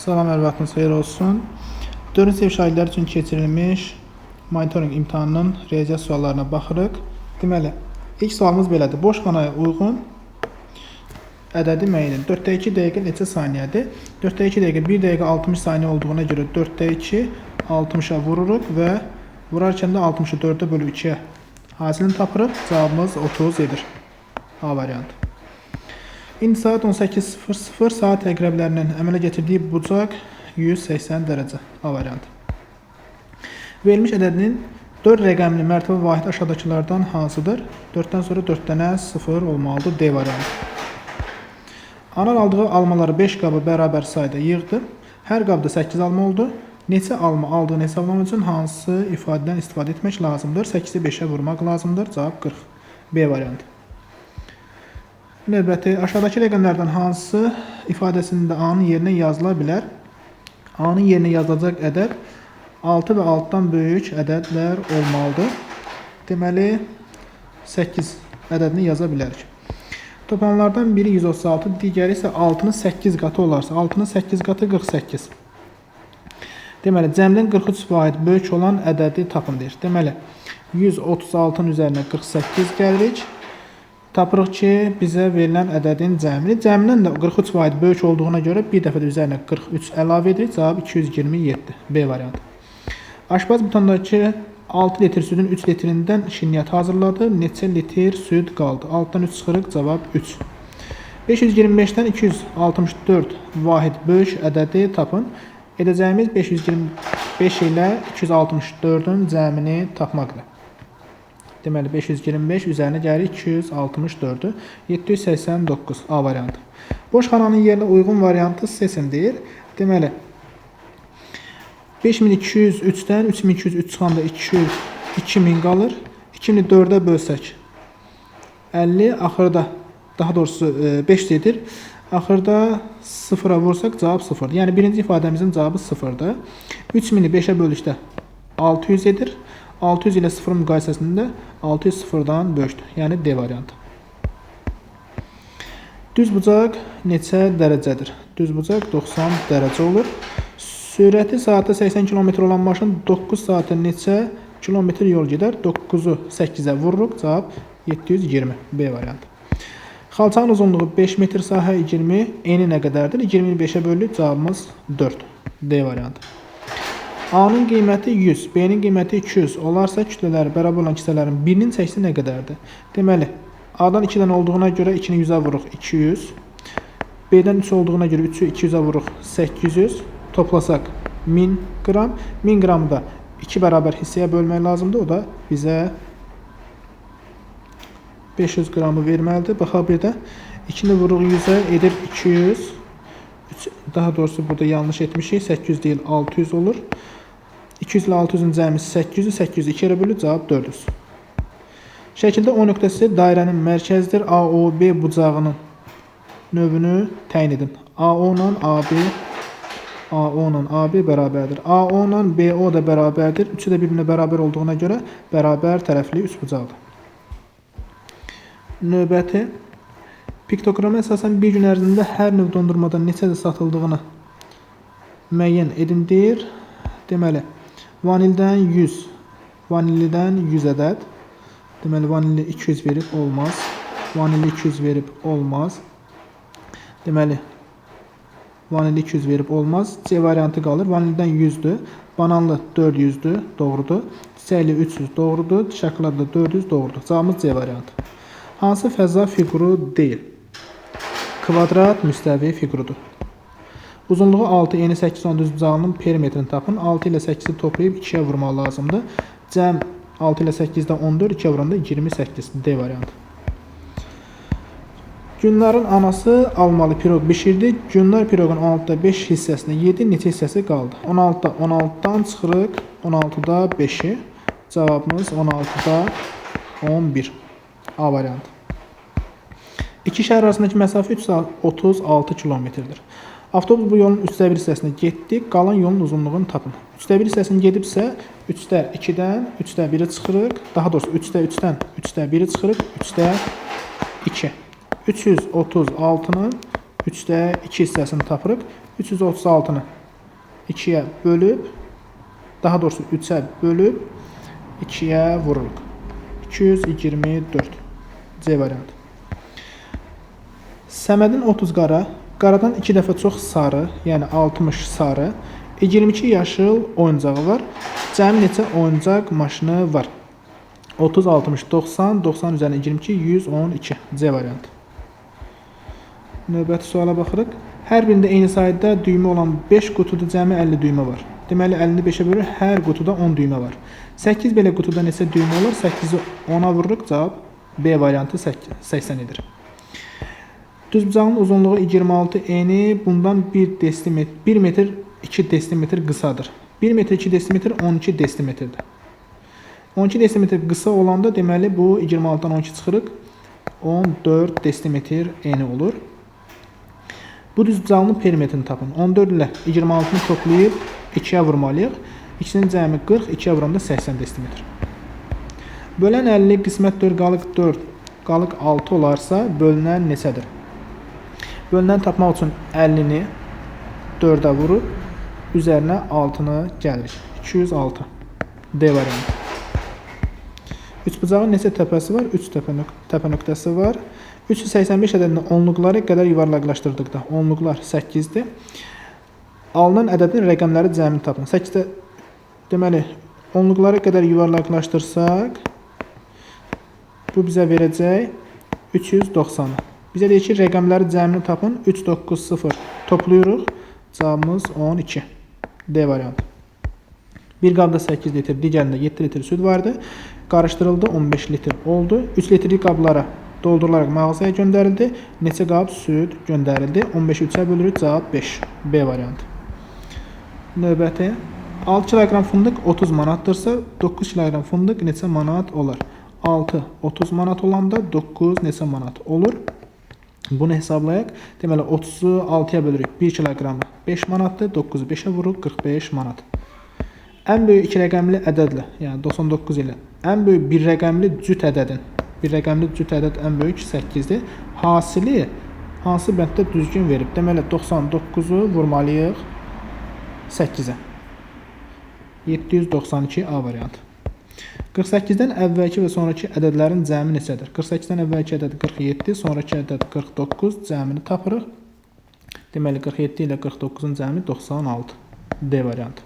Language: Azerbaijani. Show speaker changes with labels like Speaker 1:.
Speaker 1: Salam, hər vaxtınız xeyir olsun. 4-cü sinif şagirdlər üçün keçirilmiş monitoring imtahanının riyaziyyat suallarına baxırıq. Deməli, ilk sualımız belədir. Boş xanaya uyğun ədədi müəyyən edin. 4-2 dəqiqə neçə saniyədir? 4-2 dəqiqə 1 dəqiqə 60 saniyə olduğuna görə 4-2 60-a vururuq və vurarkən də 64-ə bölü 2-yə hasilini tapırıq. Cavabımız 30 edir. A variantı. İndi saat 18:00 saat əqrəblərinin əmələ gətirdiyi bucaq 180 dərəcə. A variantı. Verilmiş ədədinin 4 rəqəmli mərtəbə vahidi aşağıdakılardan hansıdır? 4-dən sonra 4 dənə 0 olmalıdır. D variantı. Anar aldığı almaları 5 qabı bərabər sayda yığdı. Hər qabda 8 alma oldu. Neçə alma aldığını hesablamaq üçün hansı ifadədən istifadə etmək lazımdır? 8-i 5-ə vurmaq lazımdır. Cavab 40. B variantı. Növbəti, aşağıdakı rəqəmlərdən hansı ifadəsində A-nın yerinə yazıla bilər? A-nın yerinə yazılacaq ədəd 6 və 6-dan böyük ədədlər olmalıdır. Deməli, 8 ədədini yaza bilərik. Toplamlardan biri 136, digəri isə 6-nın 8 qatı olarsa, 6-nın 8 qatı 48. Deməli, cəmdən 43 vahid böyük olan ədədi tapın deyir. Deməli, 136-nın üzərinə 48 gəlirik. Tapırıq ki, bizə verilən ədədin cəmini. Cəmindən də 43 vahid böyük olduğuna görə bir dəfə də üzərinə 43 əlavə edirik. Cavab 227. B variantı. Aşpaz butondakı 6 litr südün 3 litrindən şirniyyat hazırladı. Neçə litr süd qaldı? 6-dan 3 çıxırıq. Cavab 3. 525-dən 264 vahid böyük ədədi tapın. Edəcəyimiz 525 ilə 264-ün cəmini tapmaqdır. Deməli, 525 üzərinə gəlir 264-ü. 789. A variantı. Boş xananın yerinə uyğun variantı seçin deyir. Deməli, 5203-dən 3203 çıxanda 2000 qalır. 2000-i 4-ə bölsək 50, axırda, daha doğrusu 5 edir. Axırda 0-a vursaq cavab 0-dır. Yəni, birinci ifadəmizin cavabı 0-dır. 3000-i 5-ə bölüşdə 600 edir. 600 ilə 0 müqayisəsində 600 0-dan böyükdür. Yəni D variantı. Düz bucaq neçə dərəcədir? Düz bucaq 90 dərəcə olur. Sürəti saatda 80 km olan maşın 9 saatda neçə kilometr yol gedər? 9-u 8-ə vururuq. Cavab 720. B variantı. Xalçanın uzunluğu 5 metr, sahə 20, eni nə qədərdir? 20-ni 5-ə bölürük. Cavabımız 4. D variantı. A-nın qiyməti 100, B-nin qiyməti 200 olarsa kütlələri bərabər olan kisələrin birinin çəkisi nə qədərdir? Deməli, A-dan 2 dənə olduğuna görə 2-ni 100-ə vuruq 200. B-dən 3 olduğuna görə 3-ü 200-ə vuruq 800. Toplasaq 1000 qram. 1000 qramı da 2 bərabər hissəyə bölmək lazımdır. O da bizə 500 qramı verməlidir. Baxaq bir də 2-ni vuruq 100-ə edir 200. Daha doğrusu burada yanlış etmişik. 800 deyil 600 olur. 200 ilə 600-ün cəmisi 800-ü 800 2 yerə bölür. Cavab 400. Şəkildə O nöqtəsi dairənin mərkəzidir. AOB bucağının növünü təyin edin. AO ilə AB bərabərdir. AO ilə BO da bərabərdir. Üçü də bir-birinə bərabər olduğuna görə bərabər tərəfli üç bucaqdır. Növbəti. Piktograma əsasən bir gün ərzində hər növ dondurmadan neçədə satıldığını müəyyən edin deyir. Deməli, vanildən 100, vanillidən 100 ədəd. Deməli, vanilli 200 verib olmaz. Vanilli 200 verib olmaz. Deməli, vanilli 200 verib olmaz. C variantı qalır. Vanillidən 100-dür. Bananlı 400-dür. Doğrudur. Çiçəkli 300 doğrudur. Şokoladlı 400 doğrudur. Cavabımız C variantı. Hansı fəza fiquru deyil? Kvadrat müstəvi fiqurudur. Uzunluğu 6, eni 8 olan düz bucağının perimetrini tapın. 6 ilə 8-i toplayıb 2-yə vurmaq lazımdır. Cəm 6 ilə 8-də 14, 2-yə vuranda 28. D variantı. Günlərin anası almalı piroq bişirdi. Günlər piroqun 16-da 5 hissəsində 7, neçə hissəsi qaldı? 16-da 16-dan çıxırıq. 16-da 5-i. Cavabımız 16-da 11. A variantı. İki şəhər arasındakı məsafə 36 kilometrdir. Avtobus bu yolun 3də 1 hissəsinə getdi. Qalan yolun uzunluğunu tapın. 3də 1 hissəsini gedibsə 3də 2-dən 3də 1-i çıxırıq. Daha doğrusu 3də 3-dən 3də 1-i çıxırıq. 3də 2. 336-nın 3də 2 hissəsini tapırıq. 336-nı 2-yə bölüb, daha doğrusu 3-ə bölüb 2-yə vururuq. 224. C variantı. Səmədin 30 qara, qaradan 2 dəfə çox sarı, yəni 60 sarı, 22 yaşıl oyuncağı var. Cəmi neçə oyuncaq maşını var? 30, 60, 90, 90 üzərinə 22, 112. C variantı. Növbəti suala baxırıq. Hər birində eyni sayda düymə olan 5 qutuda cəmi 50 düymə var. Deməli 50-ni 5-ə bölür, hər qutuda 10 düymə var. 8 belə qutuda neçə düymə olur? 8-i 10-a vururuq, cavab B variantı 80 edir. Düzbucağının uzunluğu 26, eni bundan 1 metr 2 desimetr qısadır. 1 metr 2 desimetr 12 desimetrdir. 12 desimetr qısa olanda deməli bu 26-dan 12 çıxırıq. 14 desimetr eni olur. Bu düzbucağının perimetrini tapın. 14 ilə 26-nı toplayıb 2-yə vurmalıyıq. İkisinin cəmi 40, 2-yə vuranda 80 desimetr. Bölən 50 qismət 4 qalıq 4 qalıq 6 olarsa bölünən neçədir? Bölünən tapmaq üçün 50-ni 4-ə vurub üzərinə 6-nı gəlirik. 206. D variantı. Üçbucağın neçə təpəsi var? 3 təpə nöqtəsi var. 385 ədədini onluqlara qədər yuvarlaqlaşdırdıqda onluqlar 8-dir. Alınan ədədin rəqəmləri cəmini tapın. 8-də deməli onluqlara qədər yuvarlaqlaşdırsaq bu bizə verəcək 390. Bizə deyir ki, rəqəmləri cəmini tapın. 390 toplayırıq. Cavabımız 12. D variantı. Bir qabda 8 litr, digərində 7 litr süd vardı. Qarışdırıldı, 15 litr oldu. 3 litrlik qablara doldurularaq mağazaya göndərildi. Neçə qab süd göndərildi? 15-i 3-ə bölürük, cavab 5. B variantı. Növbəti. 6 kiloqram fındıq 30 manatdırsa, 9 kiloqram fındıq neçə manat olar? 6 30 manat olanda 9 neçə manat olur? Bunu hesablayaq. Deməli 30-u 6-ya bölürük. 1 kiloqramı 5 manatdır. 9-u 5-ə vururuq, 45 manat. Ən böyük 2 rəqəmli ədədlə, yəni 99 ilə ən böyük bir rəqəmli cüt ədədin, bir rəqəmli cüt ədəd ən böyük 8-dir. Hasili hansı bənddə düzgün verib? Deməli 99-u vurmalıyıq 8-ə. 792 A variantı. 48-dən əvvəlki və sonraki ədədlərin cəmi neçədir? 48-dən əvvəlki ədəd 47, sonraki ədəd 49, cəmini tapırıq. Deməli 47 ilə 49-un cəmi 96. D variantı.